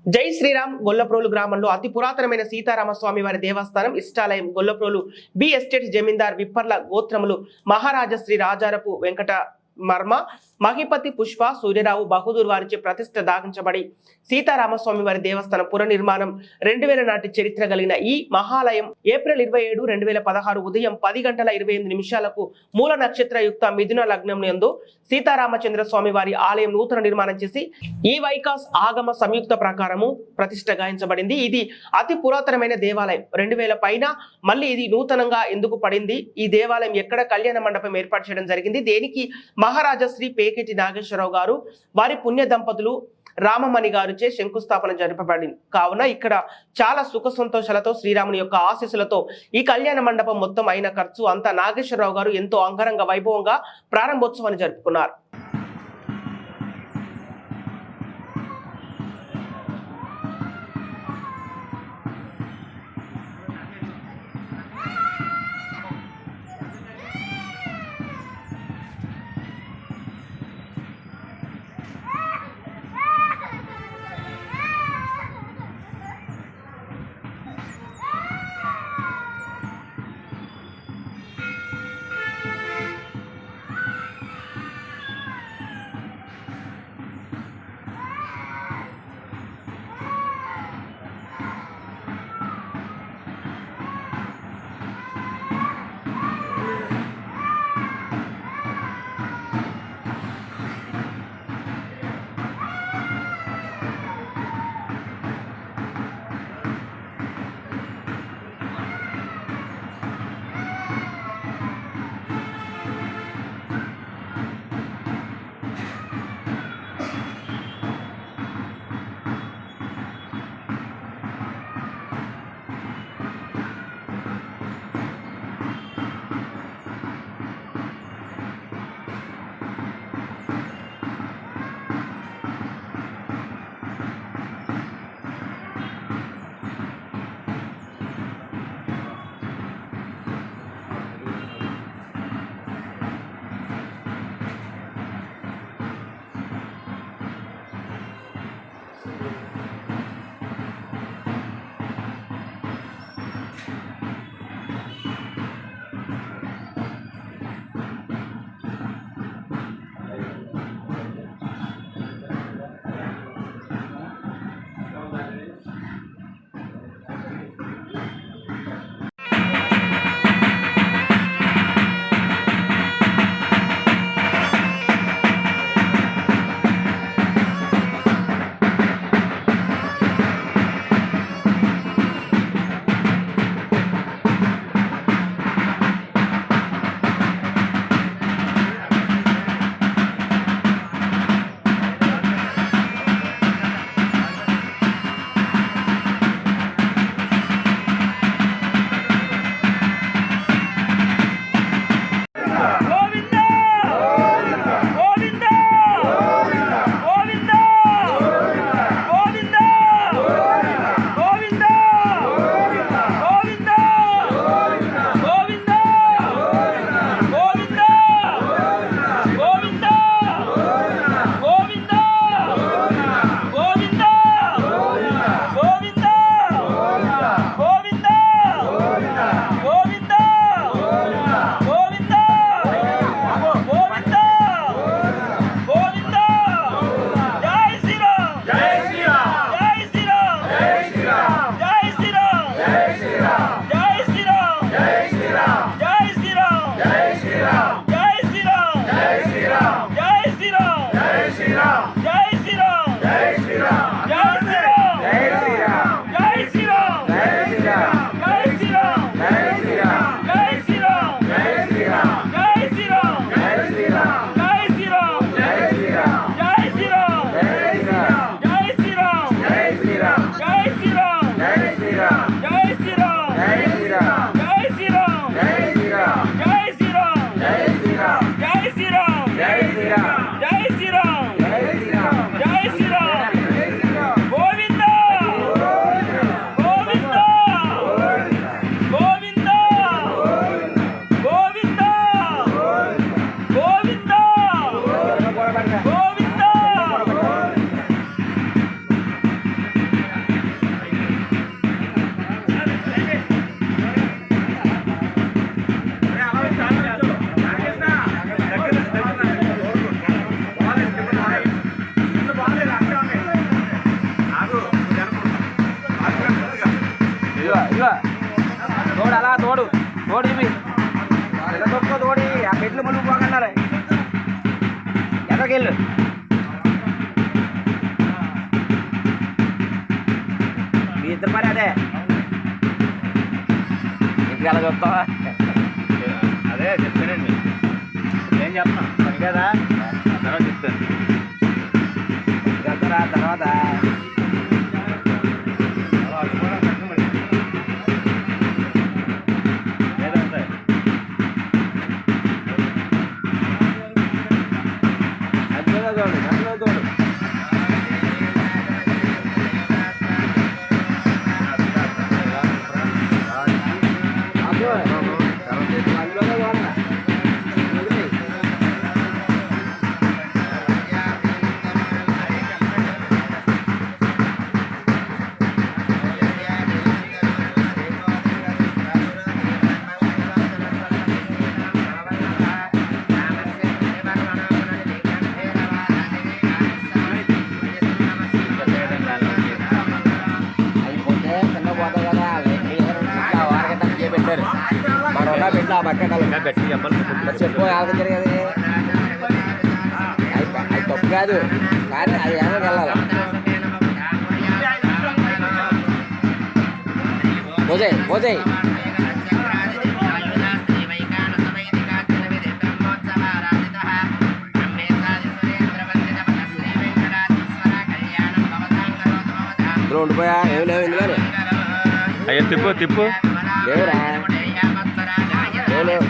జై శ్రీరామ్ గొల్లప్రోలు గ్రామంలో అతి పురాతనమైన సీతారామస్వామి వారి దేవస్థానం ఇష్టాలయం గొల్లప్రోలు బి ఎస్టేట్ జమీందార్ విప్పర్ల గోత్రములు మహారాజశ్రీ రాజారపు వెంకట మర్మ మహిపతి పుష్ప సూర్యరావు బహదూర్ వారిచే ప్రతిష్ఠ దాగించబడి సీతారామస్వామి వారి దేవస్థానం పునర్నిర్మాణం 2000 నాటి చరిత్ర కలిగిన ఈ మహాలయం ఏప్రిల్ 27, 2016 ఉదయం 10:28 మూల నక్షత్ర యుక్త మిథున లగ్నం నందు సీతారామచంద్ర స్వామి వారి ఆలయం నూతన నిర్మాణం చేసి ఈ వైకాస్ ఆగమ సంయుక్త ప్రకారము ప్రతిష్ఠ గాయించబడింది. ఇది అతి పురాతనమైన దేవాలయం. 2000 పైన మళ్ళీ ఇది నూతనంగా ఎందుకు పడింది? ఈ దేవాలయం ఎక్కడ కళ్యాణ మండపం ఏర్పాటు చేయడం జరిగింది. దేనికి మహారాజశ్రీ పేకెటి నాగేశ్వరరావు గారు వారి పుణ్య దంపతులు రామమణి గారిచే శంకుస్థాపన జరపబడింది. కావున ఇక్కడ చాలా సుఖ సంతోషాలతో శ్రీరాముని యొక్క ఆశీస్సులతో ఈ కళ్యాణ మండపం మొత్తం అయిన ఖర్చు అంతా నాగేశ్వరరావు గారు ఎంతో అంగరంగ వైభవంగా ప్రారంభోత్సవాన్ని జరుపుకున్నారు. తోడు అలా తోడు ఇవి తొక్కో తోడి ఆ పెట్లు ముందుకు పోకన్నారు ఎక్కడికి వెళ్ళు మీ ఇద్దరు పని అదే ఇంటికి ఎలా చెప్తావా అదే చెప్తానండి ఏం చెప్తాను పని కదా తర్వాత చెప్తాను వెళ్తారా తర్వాత గట్టి చెప్పాలి చెప్పు ఆలోచన జరిగేది అది తప్పు కాదు కానీ అది ఏమైనా వెళ్ళాలి పోజయ్ ఇందులో ఉండిపోయా ఏమి లేవు ఇందులోనే అయ్యా తిప్పు లేవురా లేవు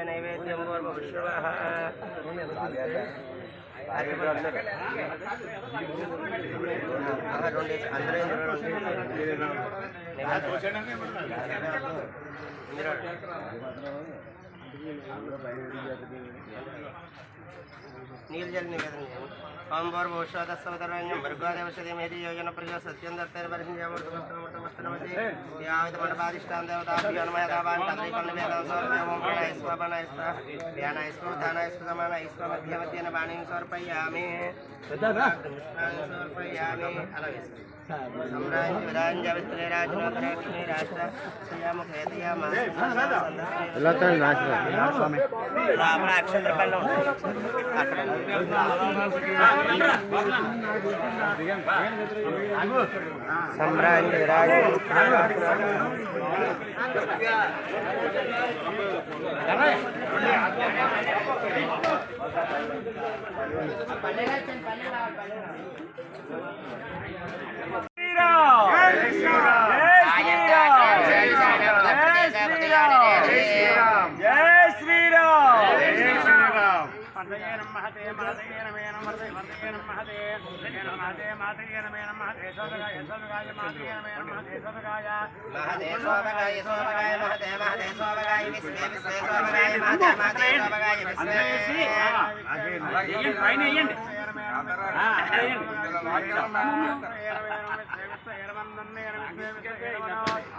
నైవేద్యం నీళ్ళు జల్ నివేదన ఓం భోర్ భూషోద సోదరంగం భర్గోదేవశదే మేధి యోజన ప్రజా సత్యం దత్తేన పరిహింజామృతమస్తమస్తమస్తే యావత మండపాదిష్టాం దేవతాభ్యోన్మయదావాన్ తద్రీపన్న వేదం సోర్మయం ప్రణాయ స్వపనాయ స్వ ధ్యానాయ స్వ ధానాయ స్వ సమానాయ స్వ మధ్యమధ్యేన వాణీం సమర్పయామి సమర్పయామి అలాగే सम्राज्य विराज्य विस्त्रराज लक्ष्मी राष्ट्र श्याम खेतिया रावण अक्षर पल्लो सम्राज्य विराज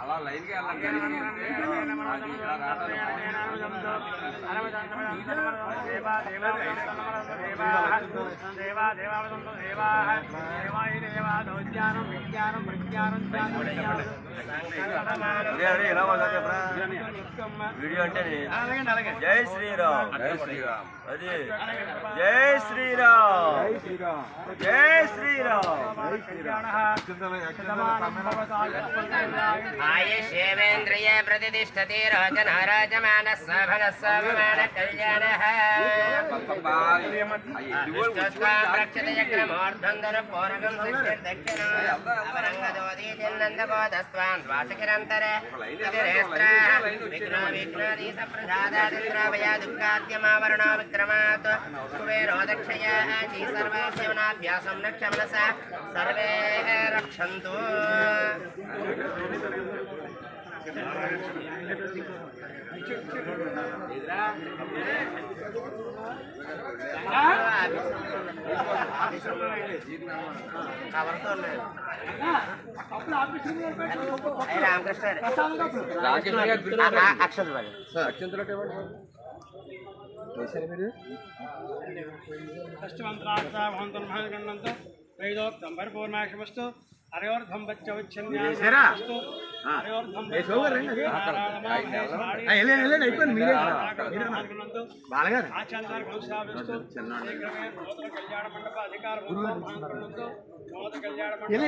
అలా లైన్కి వీడియో అంటే జై శ్రీరామ్ జై శ్రీరామ్ అది జై శ్రీరామ్ జై శ్రీరామ్ ఆయుష్యేంద్రియ ప్రతిష్టతి రాజనారాజమాన సభన సవమాన కళ్యాణ ప్రక్షతయగ్రమోర్ధంధర పూరగం దక్షిణ అవరంగదోదీ జిన్నందబోధస్వాన్ వాసకిరంతర విఘ్న విఘ్నాదీ సప్రసాదాదిద్రావయా దుఃఖాద్యమావరణో విక్రమాత్ కుబేరోదక్షయ ఆచి సర్వసేవనాభ్యాసం రక్షమనస సర్వే రక్షంతు రామకృష్ణ అక్షంతు ైదోక్తం పరిపూర్ణాశమస్తు హరివర్ధం వచ్చవచ్చన్యాస్తు హరివర్ధం ఆచార్య వంశావిస్తు శీఘ్రమే నూతన కళ్యాణ మండప అధికార నూతన కళ్యాణ మండప